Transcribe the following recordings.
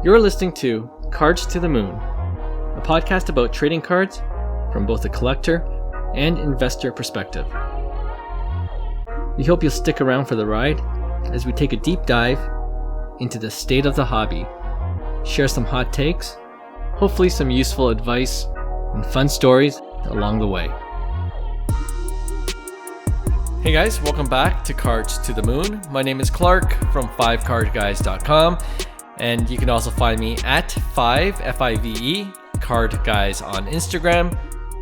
You're listening to Cards to the Moon, a podcast about trading cards from both a collector and investor perspective. We hope you'll stick around for the ride as we take a deep dive into the state of the hobby, share some hot takes, hopefully some useful advice, and fun stories along the way. Hey guys, welcome back to Cards to the Moon. My name is Clark from 5cardguys.com, and you can also find me at 5 Card Guys on Instagram,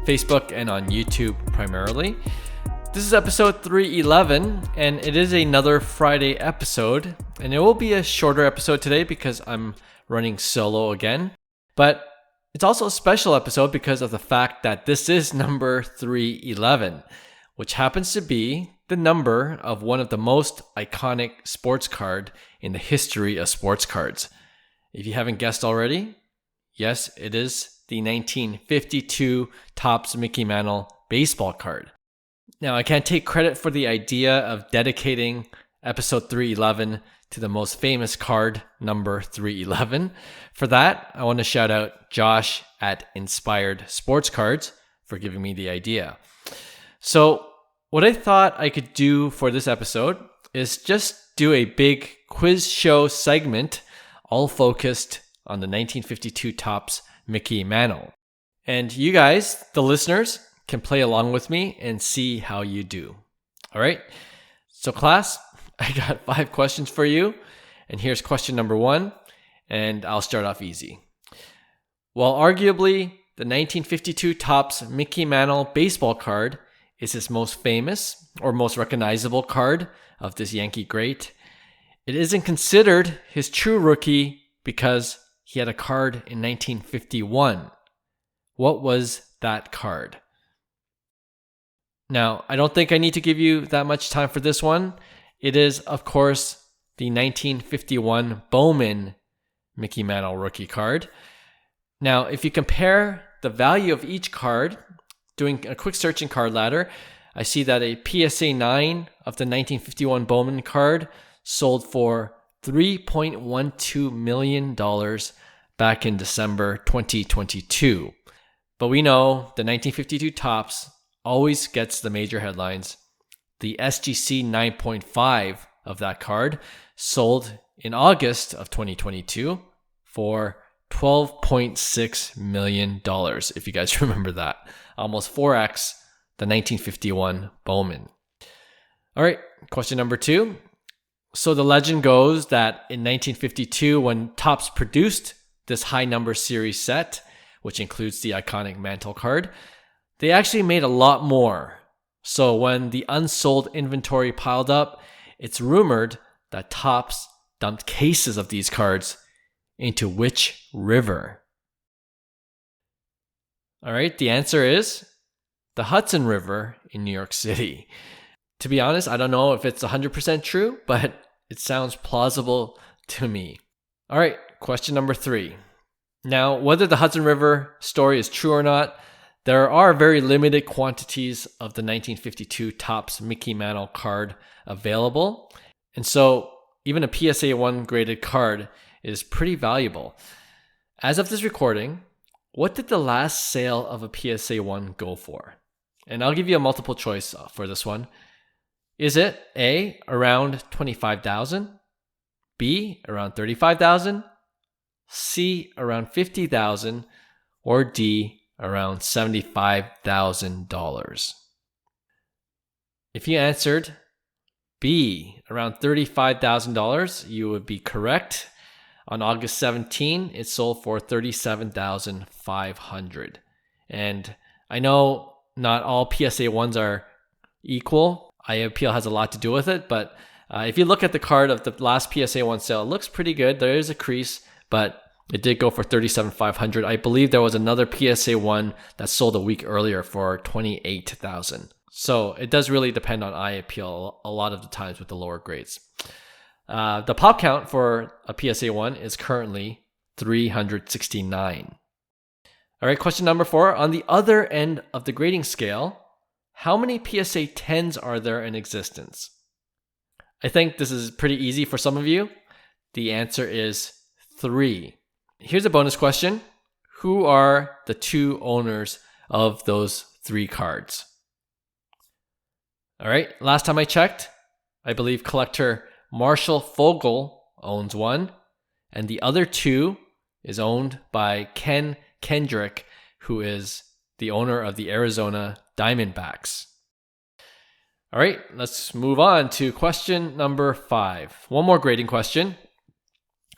Facebook, and on YouTube primarily. This is episode 311, and it is another Friday episode, and it will be a shorter episode today because I'm running solo again. But it's also a special episode because of the fact that this is number 311, which happens to be the number of one of the most iconic sports card in the history of sports cards. If you haven't guessed already, yes, it is the 1952 Topps Mickey Mantle baseball card. Now, I can't take credit for the idea of dedicating episode 311 to the most famous card, number 311. For that, I want to shout out Josh at Inspired Sports Cards for giving me the idea. So, what I thought I could do for this episode is just do a big quiz show segment, all focused on the 1952 Topps Mickey Mantle. And you guys, the listeners, can play along with me and see how you do. All right? So class, I got 5 questions for you. And here's question number 1, and I'll start off easy. While arguably the 1952 Topps Mickey Mantle baseball card is his most famous or most recognizable card of this Yankee great, it isn't considered his true rookie because he had a card in 1951. What was that card? Now, I don't think I need to give you that much time for this one. It is, of course, the 1951 Bowman Mickey Mantle rookie card. Now, if you compare the value of each card, doing a quick search in Card Ladder, I see that a PSA 9 of the 1951 Bowman card sold for $3.12 million back in December 2022. But we know the 1952 Topps always gets the major headlines. The SGC 9.5 of that card sold in August of 2022 for $12.6 million, if you guys remember that. Almost 4x the 1951 Bowman. All right, question number 2. So the legend goes that in 1952, when Topps produced this high number series set, which includes the iconic Mantle card, they actually made a lot more. So when the unsold inventory piled up, it's rumored that Topps dumped cases of these cards into which river? All right, the answer is the Hudson River in New York City. To be honest, I don't know if it's 100% true, but it sounds plausible to me. All right, question number 3. Now, whether the Hudson River story is true or not, there are very limited quantities of the 1952 Topps Mickey Mantle card available. And so even a PSA 1 graded card is pretty valuable. As of this recording, what did the last sale of a PSA 1 go for? And I'll give you a multiple choice for this one. Is it A, around $25,000, B, around $35,000, C, around $50,000, or D, around $75,000? If you answered B, around $35,000, you would be correct. On August 17, it sold for $37,500. And I know not all PSA 1s are equal. IAPL has a lot to do with it, but if you look at the card of the last PSA 1 sale, it looks pretty good. There is a crease, but it did go for $37,500. I believe there was another PSA 1 that sold a week earlier for $28,000. So it does really depend on IAPL a lot of the times with the lower grades. The pop count for a PSA 1 is currently 369. All right, question number 4. On the other end of the grading scale, how many PSA 10s are there in existence? I think this is pretty easy for some of you. The answer is 3. Here's a bonus question. Who are the two owners of those 3 cards? All right, last time I checked, I believe collector Marshall Fogel owns one, and the other 2 is owned by Ken Kendrick, who is the owner of the Arizona Diamondbacks. All right, let's move on to question number 5. One more grading question.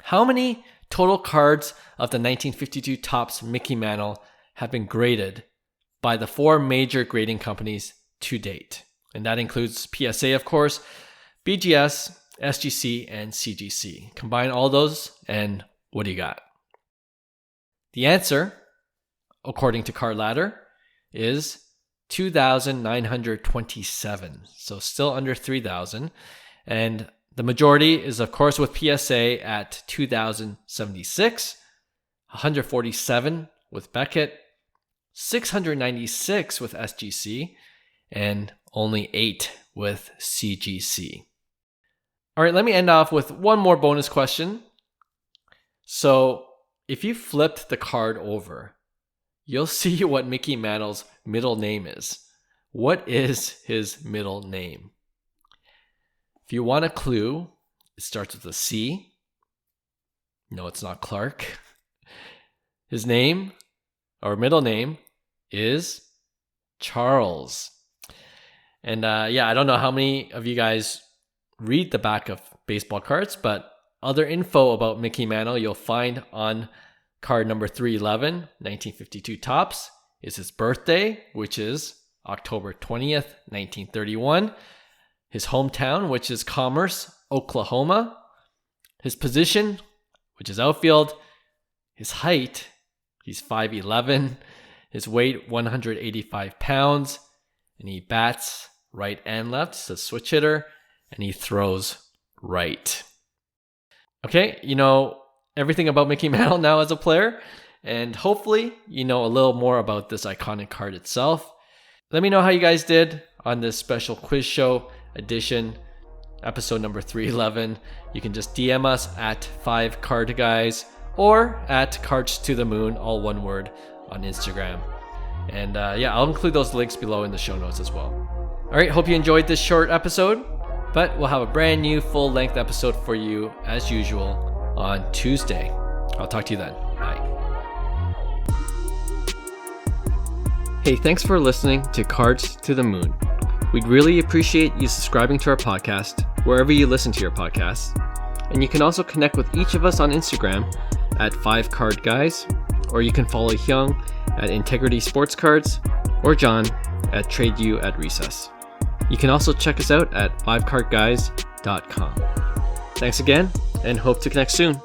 How many total cards of the 1952 Topps Mickey Mantle have been graded by the 4 major grading companies to date? And that includes PSA, of course, BGS, SGC, and CGC. Combine all those, and what do you got? The answer, according to Card Ladder, is 2,927. So still under 3,000. And the majority is, of course, with PSA at 2,076, 147 with Beckett, 696 with SGC, and only 8 with CGC. All right, let me end off with one more bonus question. So if you flipped the card over, you'll see what Mickey Mantle's middle name is. What is his middle name? If you want a clue, it starts with a C. No, it's not Clark. His name, or middle name, is Charles. And I don't know how many of you guys read the back of baseball cards, but other info about Mickey Mantle you'll find on card number 311, 1952 Topps, is his birthday, which is October 20th, 1931. His hometown, which is Commerce, Oklahoma. His position, which is outfield. His height, he's 5'11". His weight, 185 pounds. And he bats right and left. He's a switch hitter. And he throws right. Okay, you know everything about Mickey Mantle now as a player. And hopefully you know a little more about this iconic card itself. Let me know how you guys did on this special quiz show edition, episode number 311. You can just DM us at 5cardguys or at Cards to the Moon, all one word, on Instagram. And I'll include those links below in the show notes as well. All right, hope you enjoyed this short episode, but we'll have a brand new full-length episode for you as usual on Tuesday. I'll talk to you then. Bye. Hey, thanks for listening to Cards to the Moon. We'd really appreciate you subscribing to our podcast wherever you listen to your podcasts. And you can also connect with each of us on Instagram at 5cardguys, or you can follow Hyung at Integrity Sports Cards, or John at TradeU at Recess. You can also check us out at 5cardguys.com. Thanks again, and hope to connect soon.